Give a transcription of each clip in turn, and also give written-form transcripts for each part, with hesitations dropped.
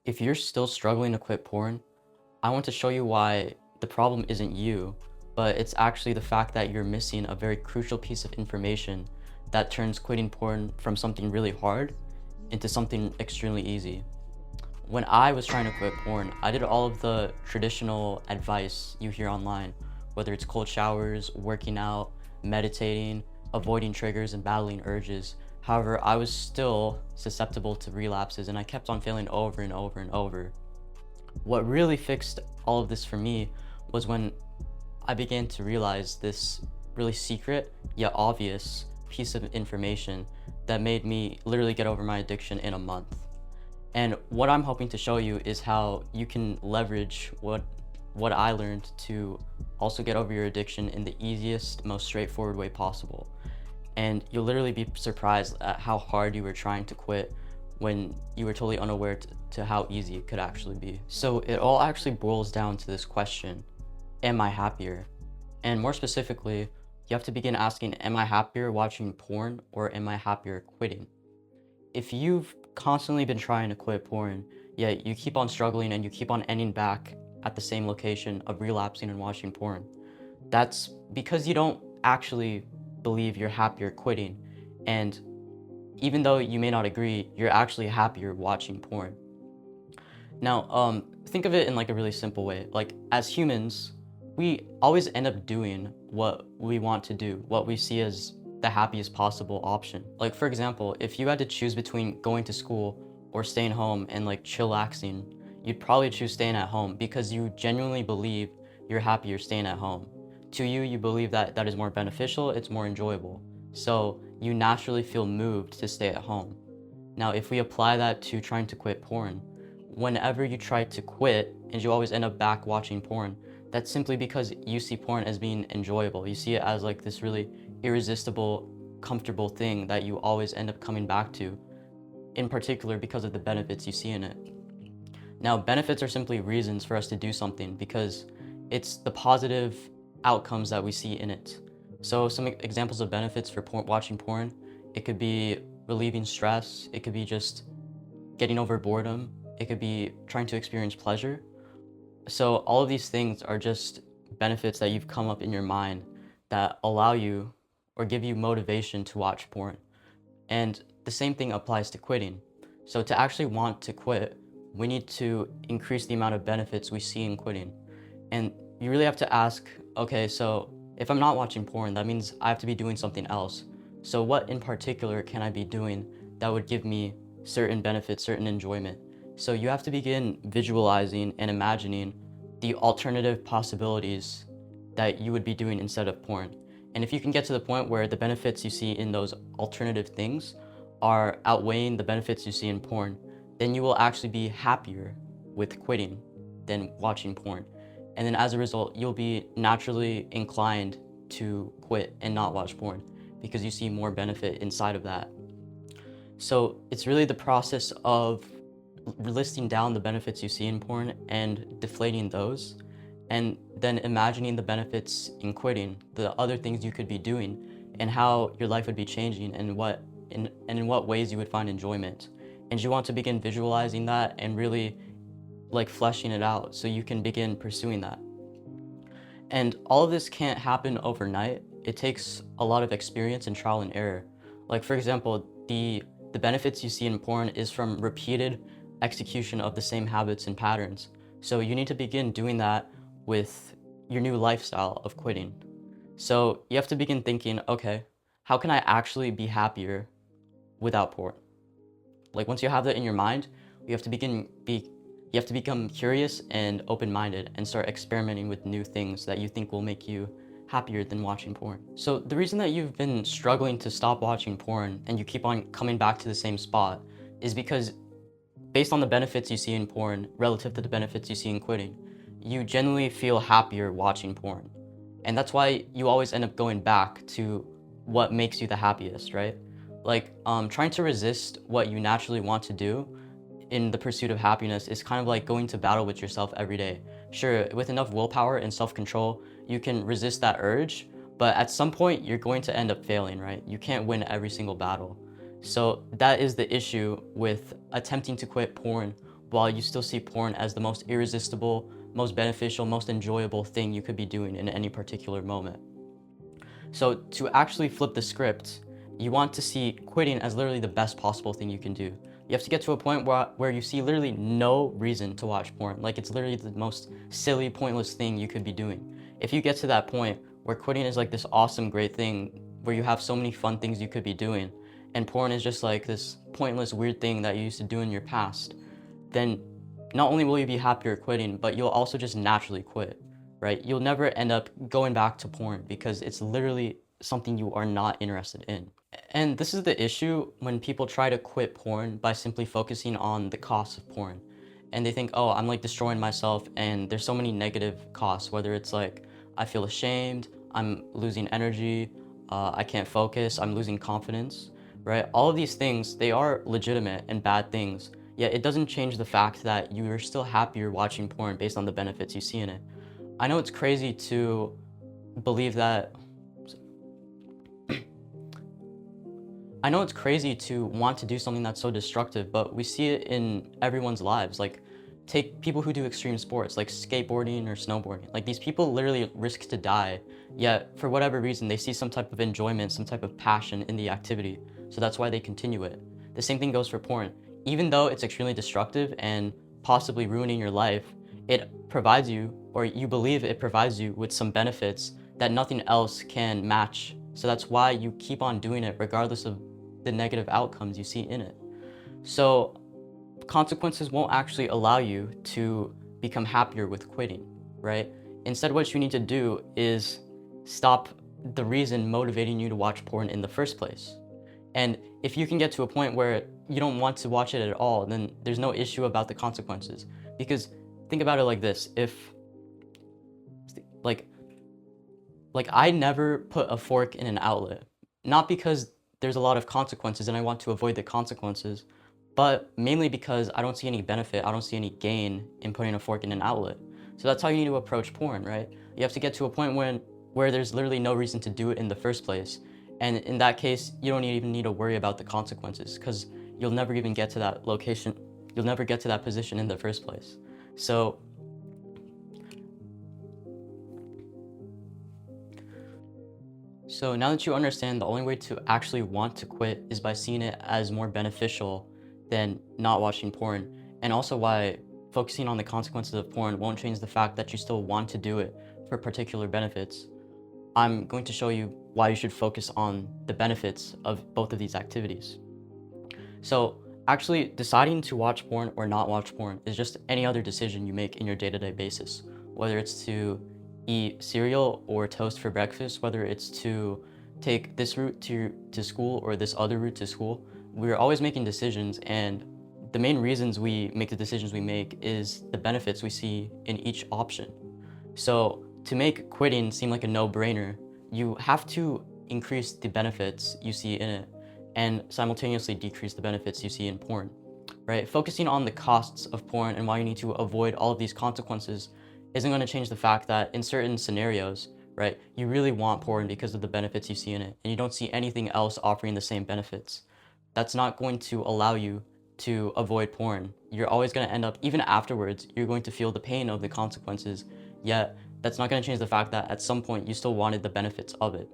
If you're still struggling to quit porn, I want to show you why the problem isn't you, but it's actually the fact that you're missing a very crucial piece of information that turns quitting porn from something really hard into something extremely easy. When I was trying to quit porn, I did all of the traditional advice you hear online, whether it's cold showers, working out, meditating, avoiding triggers, and battling urges. However, I was still susceptible to relapses and I kept on failing over and over and over. What really fixed all of this for me was when I began to realize this really secret yet obvious piece of information that made me literally get over my addiction in a month. And what I'm hoping to show you is how you can leverage what I learned to also get over your addiction in the easiest, most straightforward way possible. And you'll literally be surprised at how hard you were trying to quit when you were totally unaware to how easy it could actually be. So it all actually boils down to this question: am I happier? And more specifically, you have to begin asking, am I happier watching porn or am I happier quitting? If you've constantly been trying to quit porn, yet you keep on struggling and you keep on ending back at the same location of relapsing and watching porn, that's because you don't actually believe you're happier quitting. And even though you may not agree, you're actually happier watching porn. Now, think of it in like a really simple way. Like as humans, we always end up doing what we want to do, what we see as the happiest possible option. Like for example, if you had to choose between going to school or staying home and like chillaxing, you'd probably choose staying at home because you genuinely believe you're happier staying at home. To you, you believe that that is more beneficial, it's more enjoyable. So you naturally feel moved to stay at home. Now, if we apply that to trying to quit porn, whenever you try to quit and you always end up back watching porn, that's simply because you see porn as being enjoyable. You see it as like this really irresistible, comfortable thing that you always end up coming back to, in particular because of the benefits you see in it. Now, benefits are simply reasons for us to do something because it's the positive outcomes that we see in it. So some examples of benefits for watching porn, it could be relieving stress, it could be just getting over boredom, it could be trying to experience pleasure. So all of these things are just benefits that you've come up in your mind that allow you or give you motivation to watch porn. And the same thing applies to quitting. So to actually want to quit, we need to increase the amount of benefits we see in quitting. And you really have to ask, okay, so if I'm not watching porn, that means I have to be doing something else. So what in particular can I be doing that would give me certain benefits, certain enjoyment? So you have to begin visualizing and imagining the alternative possibilities that you would be doing instead of porn. And if you can get to the point where the benefits you see in those alternative things are outweighing the benefits you see in porn, then you will actually be happier with quitting than watching porn. And then as a result, you'll be naturally inclined to quit and not watch porn because you see more benefit inside of that. So it's really the process of listing down the benefits you see in porn and deflating those, and then imagining the benefits in quitting, the other things you could be doing, and how your life would be changing, and in what ways you would find enjoyment. And you want to begin visualizing that and really like fleshing it out so you can begin pursuing that. And all of this can't happen overnight. It takes a lot of experience and trial and error. Like for example, the benefits you see in porn is from repeated execution of the same habits and patterns. So you need to begin doing that with your new lifestyle of quitting. So you have to begin thinking, okay, how can I actually be happier without porn? Like once you have that in your mind, you have to you have to become curious and open-minded and start experimenting with new things that you think will make you happier than watching porn. So the reason that you've been struggling to stop watching porn and you keep on coming back to the same spot is because based on the benefits you see in porn relative to the benefits you see in quitting, you genuinely feel happier watching porn. And that's why you always end up going back to what makes you the happiest, right? Like trying to resist what you naturally want to do in the pursuit of happiness is kind of like going to battle with yourself every day. Sure, with enough willpower and self-control, you can resist that urge, but at some point you're going to end up failing, right? You can't win every single battle. So that is the issue with attempting to quit porn while you still see porn as the most irresistible, most beneficial, most enjoyable thing you could be doing in any particular moment. So to actually flip the script, you want to see quitting as literally the best possible thing you can do. You have to get to a point where you see literally no reason to watch porn. Like, it's literally the most silly, pointless thing you could be doing. If you get to that point where quitting is like this awesome, great thing, where you have so many fun things you could be doing, and porn is just like this pointless, weird thing that you used to do in your past, then not only will you be happier quitting, but you'll also just naturally quit, right? You'll never end up going back to porn because it's literally something you are not interested in. And this is the issue when people try to quit porn by simply focusing on the costs of porn. And they think, oh, I'm like destroying myself, and there's so many negative costs, whether it's like, I feel ashamed, I'm losing energy, I can't focus, I'm losing confidence, right? All of these things, they are legitimate and bad things, yet it doesn't change the fact that you are still happier watching porn based on the benefits you see in it. I know it's crazy to believe that I know it's crazy to want to do something that's so destructive, but we see it in everyone's lives. Like, take people who do extreme sports, like skateboarding or snowboarding. Like, these people literally risk to die, yet for whatever reason, they see some type of enjoyment, some type of passion in the activity. So that's why they continue it. The same thing goes for porn. Even though it's extremely destructive and possibly ruining your life, it provides you, or you believe it provides you, with some benefits that nothing else can match. So that's why you keep on doing it regardless of the negative outcomes you see in it. So consequences won't actually allow you to become happier with quitting, right? Instead, what you need to do is stop the reason motivating you to watch porn in the first place. And if you can get to a point where you don't want to watch it at all, then there's no issue about the consequences. Because think about it like this: if like I never put a fork in an outlet, not because there's a lot of consequences and I want to avoid the consequences, but mainly because I don't see any benefit, I don't see any gain in putting a fork in an outlet. So that's how you need to approach porn, right? You have to get to a point where there's literally no reason to do it in the first place. And in that case, you don't even need to worry about the consequences, because you'll never even get to that location. You'll never get to that position in the first place. So now that you understand the only way to actually want to quit is by seeing it as more beneficial than not watching porn, and also why focusing on the consequences of porn won't change the fact that you still want to do it for particular benefits, I'm going to show you why you should focus on the benefits of both of these activities. So actually, deciding to watch porn or not watch porn is just any other decision you make in your day-to-day basis, whether it's to eat cereal or toast for breakfast, whether it's to take this route to school or this other route to school. We're always making decisions, and the main reasons we make the decisions we make is the benefits we see in each option. So to make quitting seem like a no-brainer, you have to increase the benefits you see in it and simultaneously decrease the benefits you see in porn, right? Focusing on the costs of porn and why you need to avoid all of these consequences isn't going to change the fact that in certain scenarios, right, you really want porn because of the benefits you see in it, and you don't see anything else offering the same benefits. That's not going to allow you to avoid porn. You're always going to end up, even afterwards, you're going to feel the pain of the consequences, yet that's not going to change the fact that at some point you still wanted the benefits of it.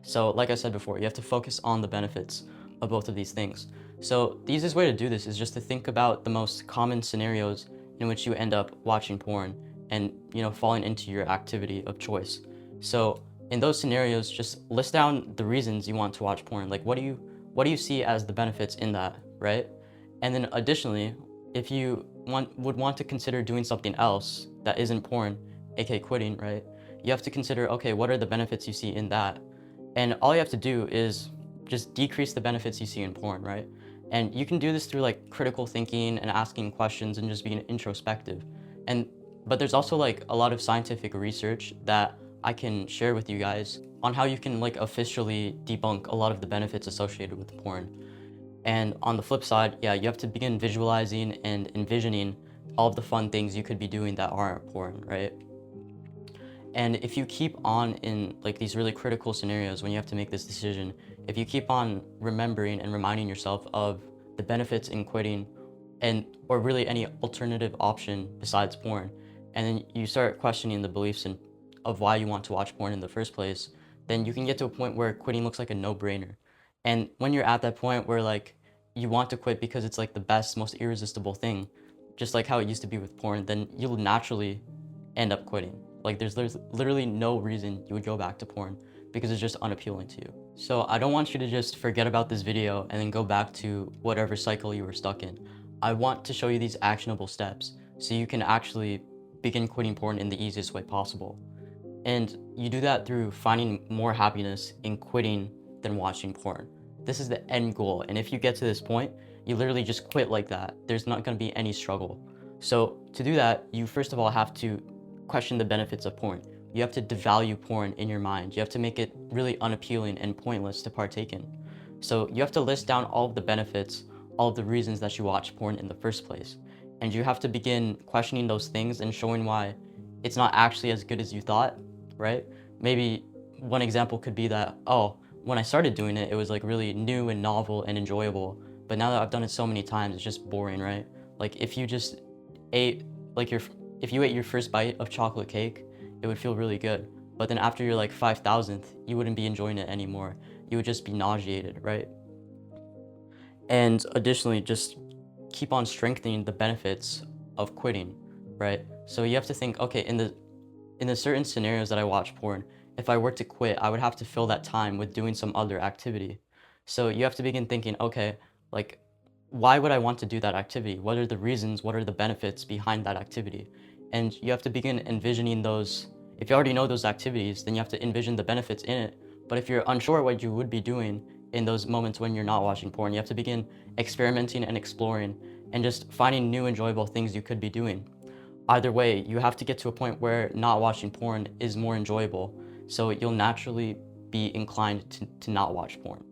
So like I said before, you have to focus on the benefits of both of these things. So the easiest way to do this is just to think about the most common scenarios in which you end up watching porn and, falling into your activity of choice. So in those scenarios, just list down the reasons you want to watch porn. Like, what do you see as the benefits in that, right? And then additionally, if you would want to consider doing something else that isn't porn, aka quitting, right? You have to consider, okay, what are the benefits you see in that? And all you have to do is just decrease the benefits you see in porn, right? And you can do this through like critical thinking and asking questions and just being introspective. But there's also like a lot of scientific research that I can share with you guys on how you can like officially debunk a lot of the benefits associated with porn. And on the flip side, yeah, you have to begin visualizing and envisioning all of the fun things you could be doing that aren't porn, right? And if you keep on in like these really critical scenarios when you have to make this decision, if you keep on remembering and reminding yourself of the benefits in quitting and or really any alternative option besides porn, and then you start questioning the beliefs of why you want to watch porn in the first place, then you can get to a point where quitting looks like a no-brainer. And when you're at that point where like you want to quit because it's like the best, most irresistible thing, just like how it used to be with porn, then you'll naturally end up quitting. Like there's literally no reason you would go back to porn because it's just unappealing to you. So I don't want you to just forget about this video and then go back to whatever cycle you were stuck in. I want to show you these actionable steps so you can actually begin quitting porn in the easiest way possible. And you do that through finding more happiness in quitting than watching porn. This is the end goal. And if you get to this point, you literally just quit like that. There's not going to be any struggle. So to do that, you first of all have to question the benefits of porn. You have to devalue porn in your mind. You have to make it really unappealing and pointless to partake in. So you have to list down all of the benefits, all of the reasons that you watch porn in the first place. And you have to begin questioning those things and showing why it's not actually as good as you thought, right? Maybe one example could be that, oh, when I started doing it, it was like really new and novel and enjoyable. But now that I've done it so many times, it's just boring, right? Like if you just ate like if you ate your first bite of chocolate cake, it would feel really good. But then after your like 5,000th, you wouldn't be enjoying it anymore. You would just be nauseated, right? And additionally, just keep on strengthening the benefits of quitting, right? So you have to think, okay, in the certain scenarios that I watch porn, if I were to quit, I would have to fill that time with doing some other activity. So you have to begin thinking, okay, like, why would I want to do that activity? What are the reasons? What are the benefits behind that activity? And you have to begin envisioning those. If you already know those activities, then you have to envision the benefits in it. But if you're unsure what you would be doing in those moments when you're not watching porn, you have to begin experimenting and exploring and just finding new enjoyable things you could be doing. Either way, you have to get to a point where not watching porn is more enjoyable. So you'll naturally be inclined to not watch porn.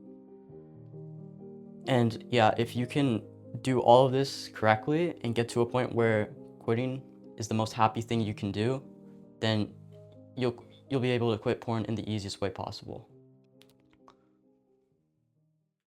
And yeah, if you can do all of this correctly and get to a point where quitting is the most happy thing you can do, then you'll be able to quit porn in the easiest way possible.